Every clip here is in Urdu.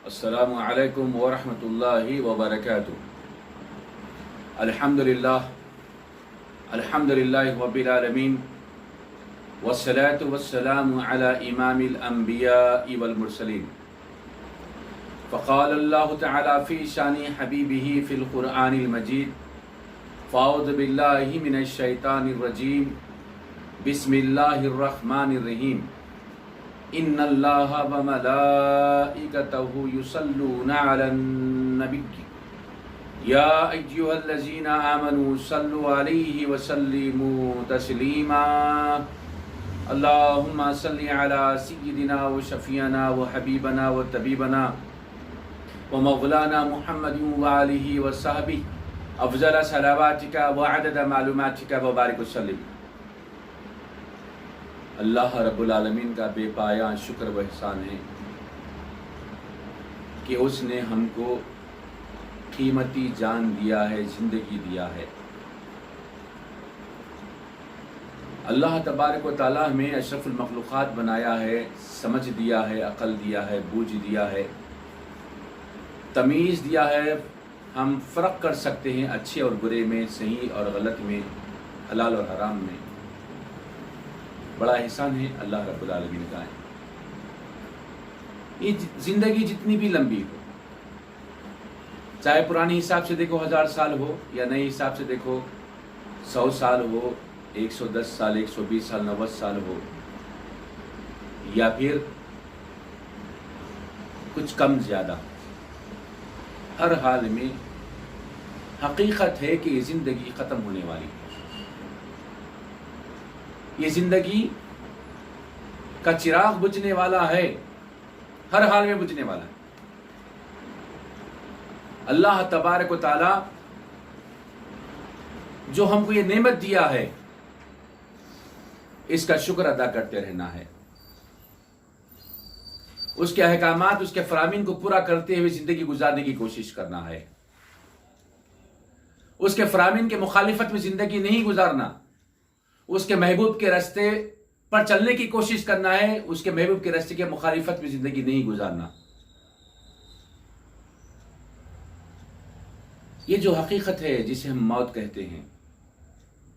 السلام علیکم ورحمۃ اللہ وبرکاتہ۔ الحمدللہ رب العالمین والصلاة والسلام علی امام الانبیاء والمرسلین۔ فقال اللہ تعالی فی شان حبیبہ فی القرآن المجید فاعوذ باللہ من الشیطان الرجیم بسم اللہ الرحمن الرحیم۔ ان اللہ وملائکتہ یصلون علی النبی یا ایھا الذین آمنوا صلوا علیہ وسلموا تسلیما۔ اللہم صل علی سیدنا وشفیعنا وحبیبنا وطبیبنا ومولانا محمد وآلہ وصحبہ افضل صلواتک وعدد معلوماتک وبارک وسلم۔ اللہ رب العالمین کا بے پایاں شکر و احسان ہے کہ اس نے ہم کو قیمتی جان دیا ہے، زندگی دیا ہے۔ اللہ تبارک و تعالیٰ ہمیں اشرف المخلوقات بنایا ہے، سمجھ دیا ہے، عقل دیا ہے، بوجھ دیا ہے، تمیز دیا ہے۔ ہم فرق کر سکتے ہیں اچھے اور برے میں، صحیح اور غلط میں، حلال اور حرام میں۔ بڑا احسان ہے اللہ رب العالمین کا ہے۔ یہ زندگی جتنی بھی لمبی ہو، چاہے پرانے حساب سے دیکھو 1000 سال ہو یا نئے حساب سے دیکھو 100 سال ہو، 110 سال، 120 سال، 90 سال ہو، یا پھر کچھ کم زیادہ، ہر حال میں حقیقت ہے کہ یہ زندگی ختم ہونے والی ہے۔ یہ زندگی کا چراغ بجھنے والا ہے، ہر حال میں بجھنے والا ہے۔ اللہ تبارک و تعالی جو ہم کو یہ نعمت دیا ہے، اس کا شکر ادا کرتے رہنا ہے، اس کے احکامات، اس کے فرامین کو پورا کرتے ہوئے زندگی گزارنے کی کوشش کرنا ہے۔ اس کے فرامین کے مخالفت میں زندگی نہیں گزارنا، اس کے محبوب کے راستے پر چلنے کی کوشش کرنا ہے، اس کے محبوب کے راستے کے مخالفت میں زندگی نہیں گزارنا۔ یہ جو حقیقت ہے جسے ہم موت کہتے ہیں،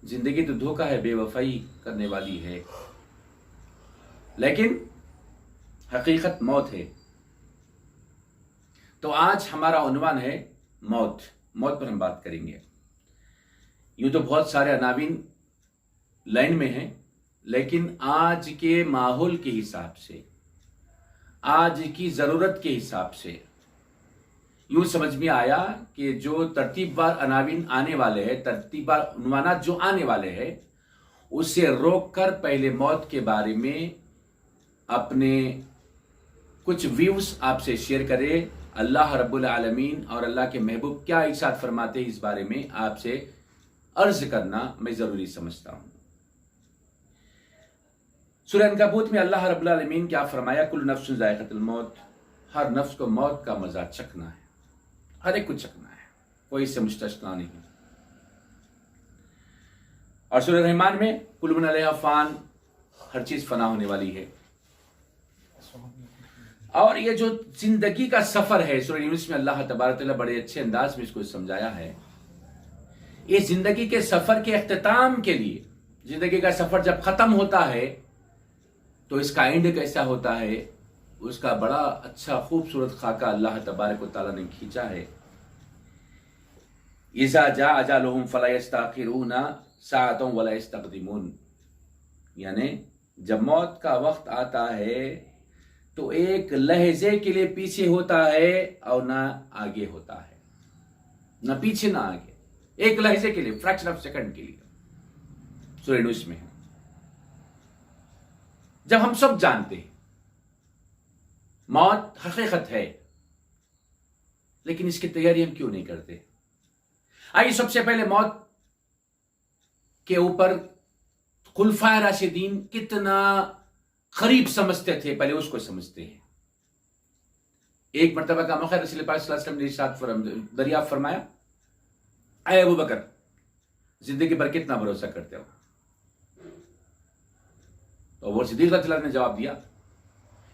زندگی تو دھوکہ ہے، بے وفائی کرنے والی ہے، لیکن حقیقت موت ہے۔ تو آج ہمارا عنوان ہے موت پر ہم بات کریں گے۔ یوں تو بہت سارے عناوین لائن میں ہیں، لیکن آج کے ماحول کے حساب سے، آج کی ضرورت کے حساب سے یوں سمجھ میں آیا کہ جو ترتیب وار عناوین آنے والے ہیں، ترتیب وار عنوانات جو آنے والے ہیں، اسے روک کر پہلے موت کے بارے میں اپنے کچھ ویوز آپ سے شیئر کرے۔ اللہ رب العالمین اور اللہ کے محبوب کیا ارشاد فرماتے ہیں، اس بارے میں آپ سے عرض کرنا میں ضروری سمجھتا ہوں۔ سورہ عنکبوت میں اللہ رب العالمین کیا فرمایا؟ کل نفس ذائقۃ الموت، ہر نفس کو موت کا مزہ چکھنا ہے، ہر ایک کو چکھنا ہے، کوئی اس سے مستثنیٰ نہیں۔ اور سورہ رحمان میں کل من علیہا فان، ہر چیز فنا ہونے والی ہے۔ اور یہ جو زندگی کا سفر ہے، سورہ یونس میں اللہ تبارک تعالیٰ بڑے اچھے انداز میں اس کو سمجھایا ہے۔ یہ زندگی کے سفر کے اختتام کے لیے، زندگی کا سفر جب ختم ہوتا ہے تو اس کا اینڈ کیسا ہوتا ہے، اس کا بڑا اچھا خوبصورت خاکہ اللہ تبارک و تعالیٰ نے کھینچا ہے۔ اذا جاء اجلهم فلا يستأخرون ساعة ولا يستقدمون، یعنی جب موت کا وقت آتا ہے تو ایک لحظے کے لیے پیچھے ہوتا ہے اور نہ آگے ہوتا ہے، نہ پیچھے نہ آگے، ایک لحظے کے لیے، فریکشن آف سیکنڈ کے لیے۔ سورہ یونس میں جب ہم سب جانتے ہیں موت حقیقت ہے، لیکن اس کی تیاری ہم کیوں نہیں کرتے؟ آئیے سب سے پہلے موت کے اوپر خلفائے راشدین کتنا قریب سمجھتے تھے، پہلے اس کو سمجھتے ہیں۔ ایک مرتبہ کا موقع رسول پاک صلی اللہ علیہ وسلم نے ارشاد دریافت فرمایا، اے ابو بکر، زندگی پر کتنا بھروسہ کرتے ہو؟ تو وہ صدیق رضی اللہ عنہ نے جواب دیا،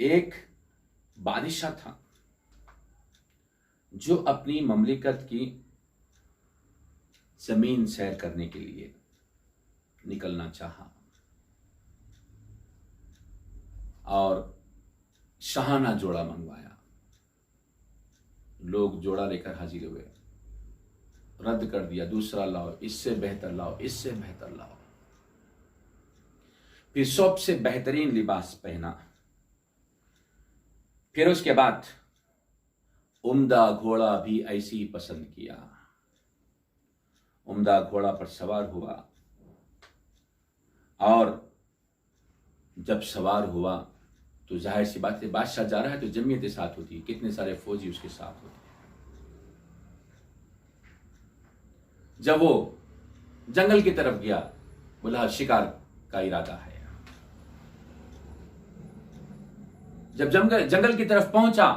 ایک بادشاہ تھا جو اپنی مملکت کی زمین سیر کرنے کے لیے نکلنا چاہا اور شاہانہ جوڑا منگوایا. لوگ جوڑا لے کر حاضر ہوئے، رد کر دیا، دوسرا لاؤ، اس سے بہتر لاؤ، اس سے بہتر لاؤ. پھر سب سے بہترین لباس پہنا. پھر اس کے بعد عمدہ گھوڑا بھی ایسی ہی پسند کیا. عمدہ گھوڑا پر سوار ہوا اور جب سوار ہوا تو ظاہر سی بات ہے بادشاہ جا رہا ہے تو جمعیت ساتھ ہوتی ہے، کتنے سارے فوجی اس کے ساتھ ہوتے ہیں. جب وہ جنگل کی طرف گیا بولا شکار کا ارادہ ہے. جب جنگل کی طرف پہنچا،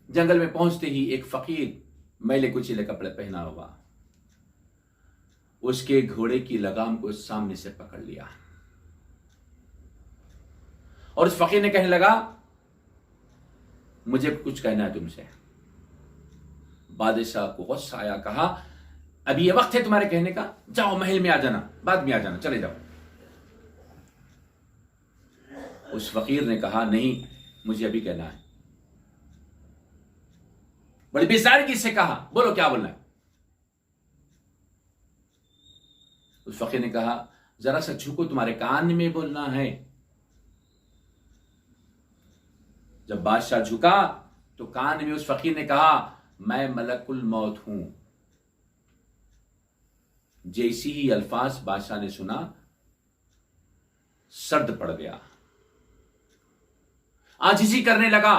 جنگل میں پہنچتے ہی ایک فقیر میلے کچیلے کپڑے پہنا ہوا اس کے گھوڑے کی لگام کو سامنے سے پکڑ لیا اور اس فقیر نے کہنے لگا مجھے کچھ کہنا ہے تم سے. بادشاہ کو غصہ آیا، کہا ابھی یہ وقت ہے تمہارے کہنے کا، جاؤ محل میں آ جانا، بعد میں آ جانا، چلے جاؤ. اس فقیر نے کہا نہیں، مجھے ابھی کہنا ہے. بڑی بیزارگی سے کہا بولو کیا بولنا ہے. اس فقیر نے کہا ذرا سا جھکو، تمہارے کان میں بولنا ہے. جب بادشاہ جھکا تو کان میں اس فقیر نے کہا میں ملک الموت ہوں. جیسی ہی الفاظ بادشاہ نے سنا سرد پڑ گیا، عاجزی کرنے لگا.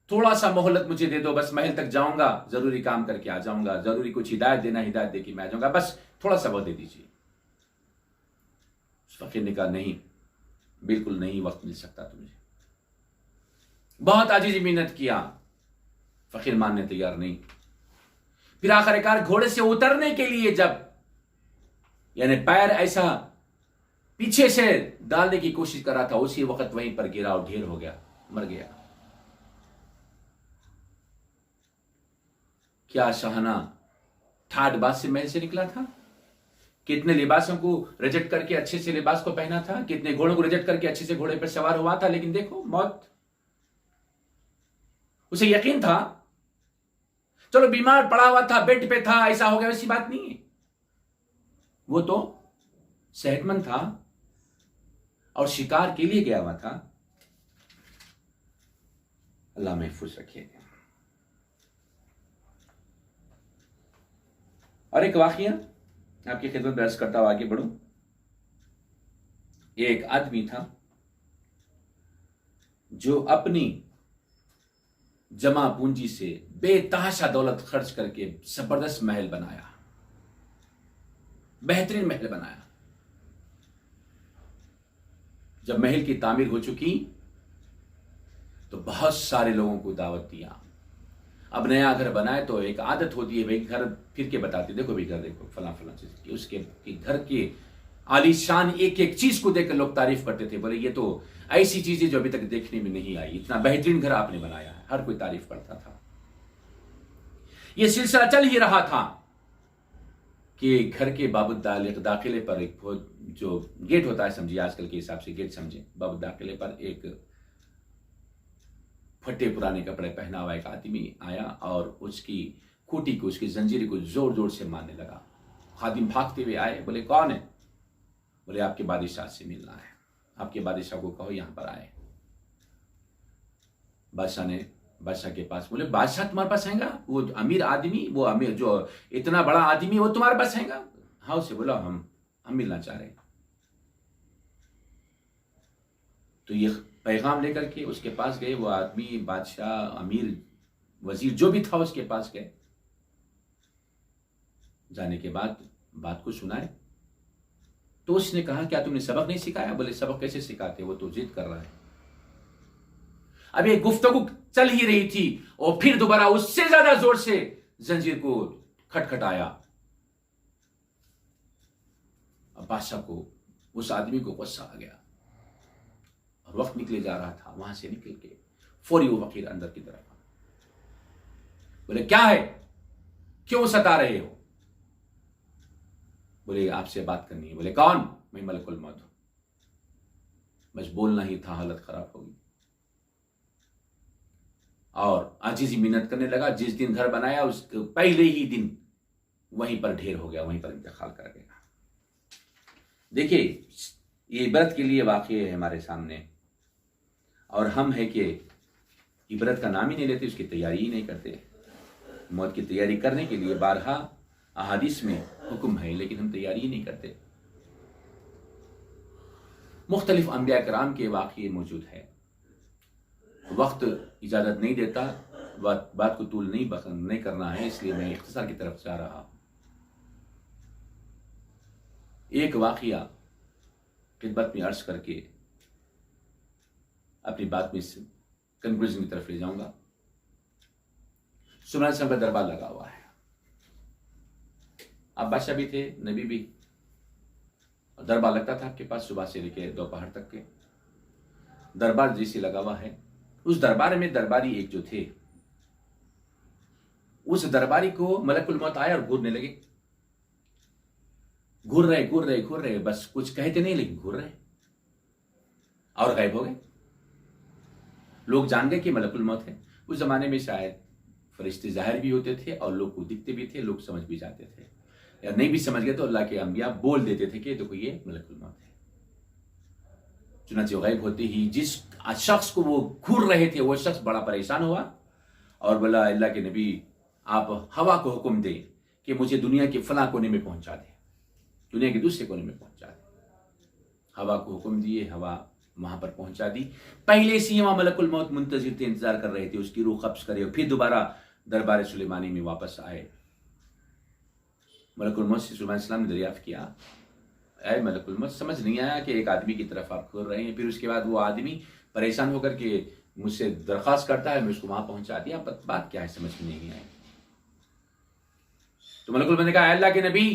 تھوڑا سا مہلت مجھے دے دو، بس محل تک جاؤں گا، ضروری کام کر کے آ جاؤں گا، ضروری کچھ ہدایت دینا ہدایت دے کے میں آ جاؤں گا، بس تھوڑا سا وقت دے دیجیے. اس فقیر نے کہا نہیں، بالکل نہیں وقت مل سکتا تمہیں. بہت عاجزی محنت کیا، فقیر ماننے تیار نہیں. پھر آخر کار گھوڑے سے اترنے کے لیے جب یعنی پیر ایسا پیچھے سے ڈالنے کی کوشش کر رہا تھا، اسی وقت وہیں پر گرا اور ڈھیر ہو گیا، مر گیا. کیا شاہانہ ٹھاٹ بات سے محل سے نکلا تھا، کتنے لباسوں کو ریجیکٹ کر کے اچھے سے لباس کو پہنا تھا، کتنے گھوڑوں کو ریجیکٹ کر کے اچھے سے گھوڑے پر سوار ہوا تھا، لیکن دیکھو موت. اسے یقین تھا، چلو بیمار پڑا ہوا تھا، بیڈ پہ تھا، ایسا ہو گیا، ویسی بات نہیں ہے. وہ تو صحت مند تھا اور شکار کے لیے گیا ہوا تھا. اللہ محفوظ رکھے. اور ایک واقعہ آپ کی خدمت میں عرض کرتا ہوں، آگے بڑھوں. ایک آدمی تھا جو اپنی جمع پونجی سے بے تحاشا دولت خرچ کر کے زبردست محل بنایا، بہترین محل بنایا. جب محل کی تعمیر ہو چکی تو بہت سارے لوگوں کو دعوت دیا. اب نیا گھر بنائے تو ایک عادت ہوتی ہے بھائی گھر پھر کے بتاتے، دیکھو بھی گھر دیکھو فلاں فلاں چیز کی، اس کے گھر کی عالی شان ایک ایک چیز کو دیکھ کر لوگ تعریف کرتے تھے، بولے یہ تو ایسی چیزیں جو ابھی تک دیکھنے میں نہیں آئی، اتنا بہترین گھر آپ نے بنایا ہے. ہر کوئی تعریف کرتا تھا. یہ سلسلہ چل ہی رہا تھا کہ گھر کے باب داخلے پر ایک جو گیٹ ہوتا ہے، سمجھیے آج کل کے حساب سے گیٹ سمجھے، باب داخلے پر ایک پھٹے پرانے کپڑے پہنا ہوا ایک آدمی آیا اور اس کی کھوٹی کو، اس کی زنجیر کو زور زور سے مارنے لگا. خادم بھاگتے ہوئے آئے، بولے کون ہے؟ بولے آپ کے بادشاہ سے ملنا ہے، آپ کے بادشاہ کو کہو یہاں پر آئے. بادشاہ کے پاس، بولے بادشاہ تمہارے پاس آئیں گا؟ وہ امیر آدمی، وہ امیر جو اتنا بڑا آدمی وہ تمہارے پاس آئیں گا؟ ہاں. اسے بولا ہم ملنا چاہ رہے ہیں. تو یہ پیغام لے کر کے اس کے پاس گئے. وہ آدمی بادشاہ، امیر، وزیر جو بھی تھا اس کے پاس گئے. جانے کے بعد بات کو سنائے تو اس نے کہا کیا تم نے سبق نہیں سکھایا؟ بولے سبق کیسے سکھاتے، وہ تو ضد کر رہا ہے. اب یہ گفتگو چل ہی رہی تھی اور پھر دوبارہ اس سے زیادہ زور سے زنجیر کو کھٹکھٹایا. اب بادشاہ کو، اس آدمی کو غصہ آ گیا اور وقت نکلے جا رہا تھا، وہاں سے نکل کے فوری وہ فقیر اندر کی طرف بولے کیا ہے، کیوں ستا رہے ہو؟ بولے آپ سے بات کرنی ہے۔ بولے کون؟ میں ملک الموت ہوں۔ بس بولنا ہی تھا، حالت خراب ہوگی اور عاجزی منت کرنے لگا۔ جس دن گھر بنایا اس کے پہلے ہی دن وہیں پر ڈھیر ہو گیا، وہیں پر انتقال کر گیا۔ دیکھیے یہ عبرت کے لیے واقع ہے ہمارے سامنے، اور ہم ہے کہ عبرت کا نام ہی نہیں لیتے، اس کی تیاری ہی نہیں کرتے۔ موت کی تیاری کرنے کے لیے بارہا احادیث میں حکم ہے، لیکن ہم تیاری ہی نہیں کرتے۔ مختلف انبیاء کرام کے واقعے موجود ہے۔ وقت اجازت نہیں دیتا، بات کو طول نہیں کرنا ہے، اس لیے میں اختصار کی طرف جا رہا ہوں۔ ایک واقعہ خدمت میں عرض کر کے اپنی بات میں کنکلوژن کی طرف لے جاؤں گا۔ سلیمان کا دربار لگا ہوا ہے، آپ بادشاہ بھی تھے، نبی بھی، اور دربار لگتا تھا آپ کے پاس صبح سے لے کے دوپہر تک کے۔ دربار جیسے لگا ہوا ہے، اس دربار میں درباری ایک جو تھے، اس درباری کو ملک الموت آیا اور گھورنے لگے۔ گھور رہے، بس کچھ کہتے نہیں لیکن گھور رہے اور غائب ہو گئے۔ لوگ جان گئے کہ ملک الموت ہے۔ اس زمانے میں شاید فرشتے ظاہر بھی ہوتے تھے اور لوگ کو دکھتے بھی تھے، لوگ سمجھ بھی جاتے تھے، یا نہیں بھی سمجھ گئے تو اللہ کے انبیاء بول دیتے تھے کہ دیکھو یہ ملک الموت ہے۔ چنانچہ غائب ہوتے ہی جس شخص کو وہ گھور رہے تھے وہ شخص بڑا پریشان ہوا اور بولا اللہ کے نبی آپ ہوا کو حکم دیں کہ مجھے دنیا کے فلاں کونے میں پہنچا دے، دنیا کے دوسرے کونے میں پہنچا دے۔ ہوا کو حکم دیے، ہوا وہاں پر پہنچا دی۔ پہلے سے ہی وہاں ملک الموت منتظر تھے، انتظار کر رہے تھے اس کی روح قبض کرے اور پھر دوبارہ دربار سلیمانی میں واپس آئے۔ ملک الموت سے سلیمان السلام نے دریافت کیا، اے ملک الموت سمجھ نہیں آیا کہ ایک آدمی کی طرف آپ کھول رہے ہیں، پھر اس کے بعد وہ آدمی پریشان ہو کر کے مجھ سے درخواست کرتا ہے، میں اس کو وہاں پہنچا دیا، بات کیا ہے سمجھ میں نہیں آئی۔ تو ملک الموت نے کہا اے اللہ کے نبی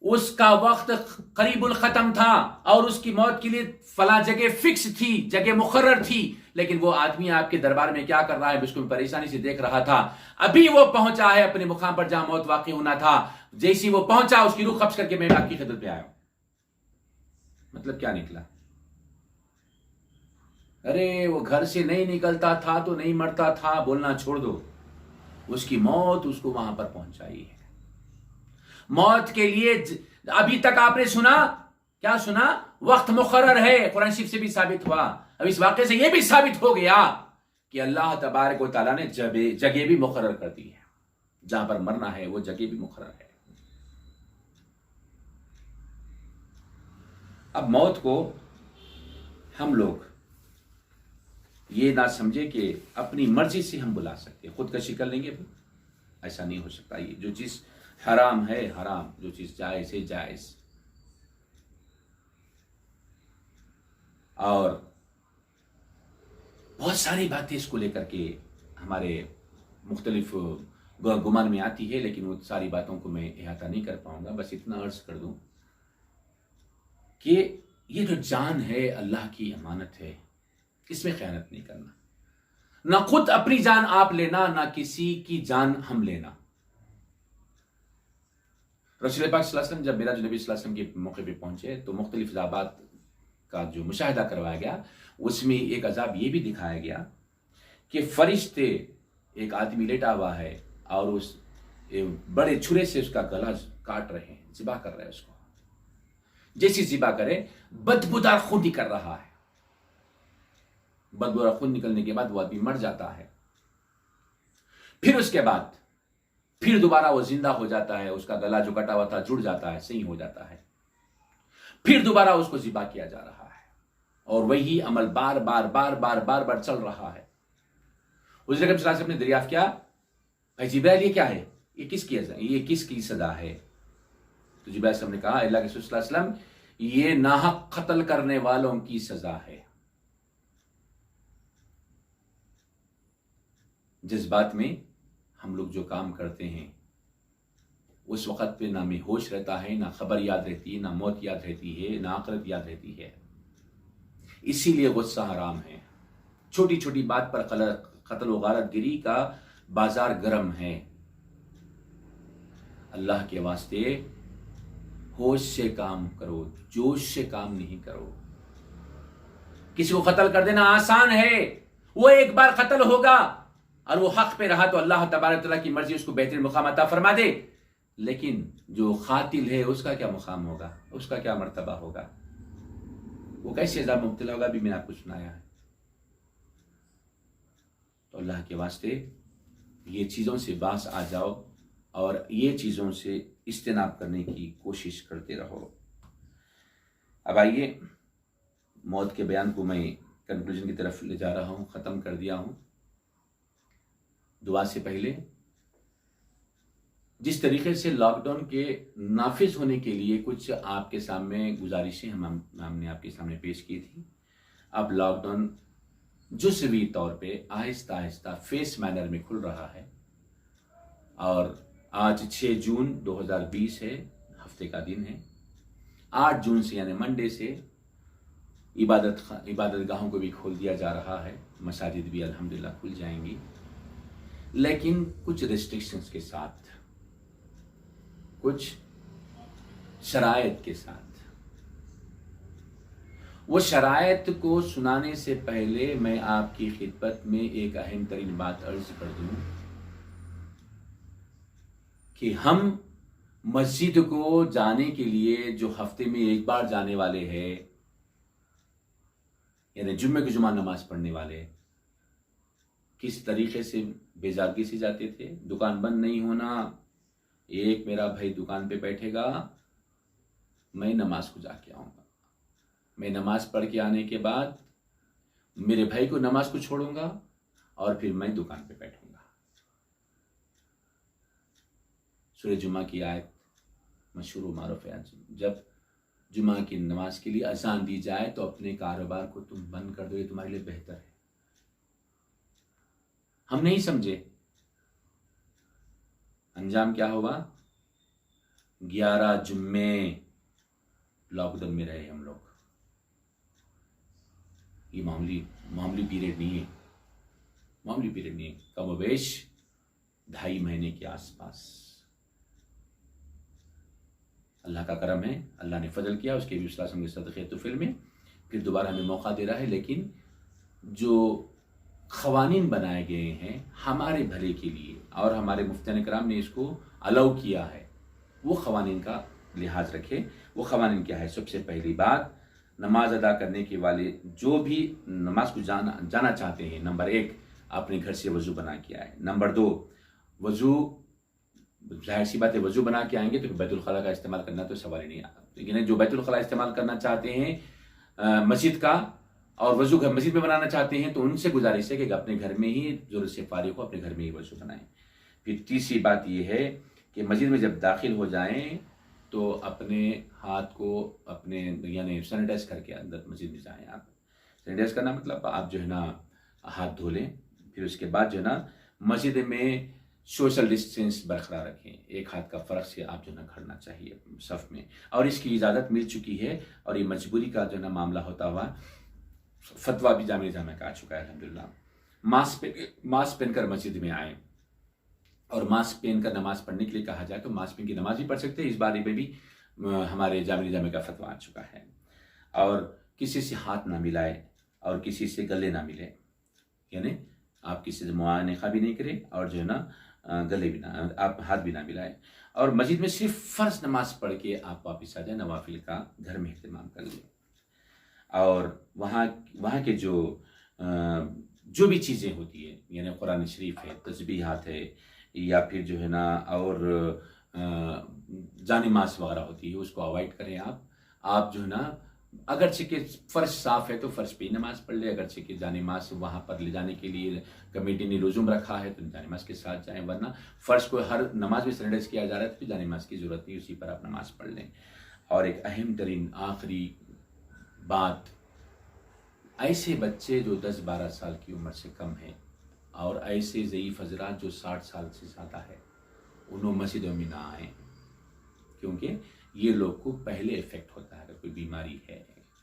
اس کا وقت قریب الختم تھا اور اس کی موت کے لیے فلاں جگہ فکس تھی، جگہ مقرر تھی، لیکن وہ آدمی آپ کے دربار میں کیا کر رہا ہے اس کو پریشانی سے دیکھ رہا تھا۔ ابھی وہ پہنچا ہے اپنے مقام پر جہاں موت واقع ہونا تھا، جیسی وہ پہنچا اس کی روح قبض کر کے میں آپ کی خدمت میں آیا ہوں۔ مطلب کیا نکلا؟ ارے وہ گھر سے نہیں نکلتا تھا تو نہیں مرتا تھا، بولنا چھوڑ دو، اس کی موت اس کو وہاں پر پہنچائی ہے۔ موت کے لیے ابھی تک آپ نے سنا کیا سنا؟ وقت مقرر ہے، قرآن شریف سے بھی ثابت ہوا۔ اب اس واقعے سے یہ بھی ثابت ہو گیا کہ اللہ تبارک و تعالیٰ نے جگہ بھی مقرر کر دی ہے، جہاں پر مرنا ہے وہ جگہ بھی مقرر ہے۔ اب موت کو ہم لوگ یہ نہ سمجھے کہ اپنی مرضی سے ہم بلا سکتے، خودکشی کر لیں گے، ایسا نہیں ہو سکتا۔ یہ جو چیز حرام ہے حرام، جو چیز جائز ہے جائز۔ اور بہت ساری باتیں اس کو لے کر کے ہمارے مختلف گمان میں آتی ہے، لیکن وہ ساری باتوں کو میں احاطہ نہیں کر پاؤں گا۔ بس اتنا عرض کر دوں کہ یہ جو جان ہے اللہ کی امانت ہے، اس میں خیانت نہیں کرنا، نہ خود اپنی جان آپ لینا، نہ کسی کی جان ہم لینا۔ رسول پاک صلی اللہ علیہ وسلم جب معراج نبی صلی اللہ علیہ وسلم کے موقع پہ پہنچے تو مختلف عذابات کا جو مشاہدہ کروایا گیا، اس میں ایک عذاب یہ بھی دکھایا گیا کہ فرشتے ایک آدمی لیٹا ہوا ہے اور اس بڑے چھرے سے اس کا گلا کاٹ رہے ہیں، ذبح کر رہے ہیں اس کو۔ جیسی ذبح کرے بدبودار خون نکل رہا ہے، بدبودار خون نکلنے کے بعد وہ آدمی مر جاتا ہے۔ پھر اس کے بعد پھر دوبارہ وہ زندہ ہو جاتا ہے، اس کا گلا جو کٹا ہوا تھا جڑ جاتا ہے، صحیح ہو جاتا ہے، پھر دوبارہ اس کو ذبح کیا جا رہا ہے، اور وہی عمل بار بار چل رہا ہے۔ حضور اکرم صلی اللہ علیہ وسلم نے دریافت کیا، بھائی جبرائیل یہ کیا ہے، یہ کس کی سزا ہے؟ تو جبرائیل علیہ السلام نے کہا اللہ کے رسول صلی اللہ علیہ وسلم یہ ناحق قتل کرنے والوں کی سزا ہے۔ جس بات میں ہم لوگ جو کام کرتے ہیں اس وقت پہ نہ میں ہوش رہتا ہے، نہ خبر یاد رہتی ہے، نہ موت یاد رہتی ہے، نہ آخرت یاد رہتی ہے۔ اسی لیے غصہ حرام ہے. چھوٹی چھوٹی بات پر قتل و غارت گری کا بازار گرم ہے. اللہ کے واسطے ہوش سے کام کرو، جوش سے کام نہیں کرو. کسی کو قتل کر دینا آسان ہے، وہ ایک بار قتل ہوگا اور وہ حق پہ رہا تو اللہ تبارک تعالیٰ کی مرضی اس کو بہترین مقام عطا فرما دے. لیکن جو قاتل ہے اس کا کیا مقام ہوگا، اس کا کیا مرتبہ ہوگا، وہ کیسے عذاب مبتلا ہوگا، بھی میں نے آپ کو سنایا ہے. تو اللہ کے واسطے یہ چیزوں سے باز آ جاؤ اور یہ چیزوں سے اجتناب کرنے کی کوشش کرتے رہو. اب آئیے موت کے بیان کو میں کنکلوژن کی طرف لے جا رہا ہوں، ختم کر دیا ہوں. دعا سے پہلے جس طریقے سے لاک ڈاؤن کے نافذ ہونے کے لیے کچھ آپ کے سامنے گزارشیں ہم نے آپ کے سامنے پیش کی تھی، اب لاک ڈاؤن جزوی طور پہ آہستہ آہستہ فیس مینر میں کھل رہا ہے. اور آج 6 جون 2020 ہے، ہفتے کا دن ہے. 8 جون سے یعنی منڈے سے عبادت گاہوں کو بھی کھول دیا جا رہا ہے، مساجد بھی الحمدللہ کھل جائیں گی، لیکن کچھ ریسٹرکشنز کے ساتھ، کچھ شرائط کے ساتھ. وہ شرائط کو سنانے سے پہلے میں آپ کی خدمت میں ایک اہم ترین بات عرض کر دوں کہ ہم مسجد کو جانے کے لیے جو ہفتے میں ایک بار جانے والے ہیں، یعنی جمعے کی جمعہ نماز پڑھنے والے، کس طریقے سے بیزارگی سے جاتے تھے. دکان بند نہیں ہونا، ایک میرا بھائی دکان پہ بیٹھے گا، میں نماز کو جا کے آؤں گا، میں نماز پڑھ کے آنے کے بعد میرے بھائی کو نماز کو چھوڑوں گا اور پھر میں دکان پہ بیٹھوں گا. سورہ جمعہ کی آیت مشہور و معروف ہے. جب جمعہ کی نماز کے لیے اذان دی جائے تو اپنے کاروبار کو تم بند کر دو، یہ تمہارے لیے بہتر ہے. ہم نہیں سمجھے، انجام کیا ہوا؟ 11 جمعے لاک ڈاؤن میں رہے ہم لوگ. یہ معمولی پیریڈ نہیں ہے، معمولی پیریڈ نہیں ہے، کم و بیش 2.5 مہینے کے آس پاس. اللہ کا کرم ہے، اللہ نے فضل کیا، اس کے بھی صلی اللہ علیہ وسلم کے صدقے طفل میں پھر دوبارہ ہمیں موقع دے رہا ہے. لیکن جو قوانین بنائے گئے ہیں ہمارے بھلے کے لیے اور ہمارے مفتیان کرام نے اس کو الاؤ کیا ہے، وہ قوانین کا لحاظ رکھے. وہ قوانین کیا ہے؟ سب سے پہلی بات، نماز ادا کرنے کے والے جو بھی نماز کو جانا چاہتے ہیں، نمبر 1 اپنے گھر سے وضو بنا کے آئے. نمبر 2 وضو، ظاہر سی بات ہے وضو بنا کے آئیں گے تو بیت الخلاء کا استعمال کرنا تو سوال ہی نہیں آتا. لیکن جو بیت الخلاء استعمال کرنا چاہتے ہیں مسجد کا اور وضو گھر مسجد میں بنانا چاہتے ہیں تو ان سے گزارش ہے کہ اپنے گھر میں ہی ضرورت سے فارغ ہو، اپنے گھر میں ہی وضو بنائیں. پھر تیسری بات یہ ہے کہ مسجد میں جب داخل ہو جائیں تو اپنے ہاتھ کو اپنے یعنی سینیٹائز کر کے اندر مسجد میں جائیں. آپ سینیٹائز کرنا مطلب آپ جو ہے نا ہاتھ دھو لیں. پھر اس کے بعد جو ہے نا مسجد میں سوشل ڈسٹینس برقرار رکھیں، ایک ہاتھ کا فرق سے آپ جو ہے نا کھڑنا چاہیے صف میں، اور اس کی اجازت مل چکی ہے. اور یہ مجبوری کا جو ہے نا معاملہ ہوتا ہوا فتویٰ بھی جامعہ کا آ چکا ہے الحمدللہ. ماسک پہن کر مسجد میں آئیں، اور ماسک پہن کر نماز پڑھنے کے لیے کہا جائے تو ماسک پہن کی نماز بھی پڑھ سکتے ہیں. اس بارے میں بھی ہمارے جامعہ کا فتویٰ آ چکا ہے. اور کسی سے ہاتھ نہ ملائے اور کسی سے گلے نہ ملے، یعنی آپ کسی سے معانقہ بھی نہیں کریں اور جو ہے نا گلے بھی نہ، آپ ہاتھ بھی نہ ملائیں. اور مسجد میں صرف فرض نماز پڑھ کے آپ واپس آ جائیں، نوافل کا گھر میں اہتمام کر لیں. اور وہاں کے جو بھی چیزیں ہوتی ہیں، یعنی قرآن شریف ہے، تسبیحات ہے، یا پھر جو ہے نا اور جانماز وغیرہ ہوتی ہے، اس کو اوائڈ کریں. آپ جو ہے نا اگرچہ کہ فرش صاف ہے تو فرش پہ ہی نماز پڑھ لے، اگرچہ کہ جانماز وہاں پر لے جانے کے لیے کمیٹی نے لزوم رکھا ہے تو جانماز کے ساتھ جائیں، ورنہ فرش کو ہر نماز میں سینیٹائز کیا جا رہا ہے تو جانماز کی ضرورت نہیں، اسی پر آپ نماز پڑھ لیں. اور ایک اہم ترین آخری بات، ایسے بچے جو 10-12 سال کی عمر سے کم ہیں اور ایسے ضعیف حضرات جو 60 سال سے زیادہ ہے، انہوں مسجدوں میں نہ آئیں، کیونکہ یہ لوگ کو پہلے افیکٹ ہوتا ہے اگر کوئی بیماری ہے.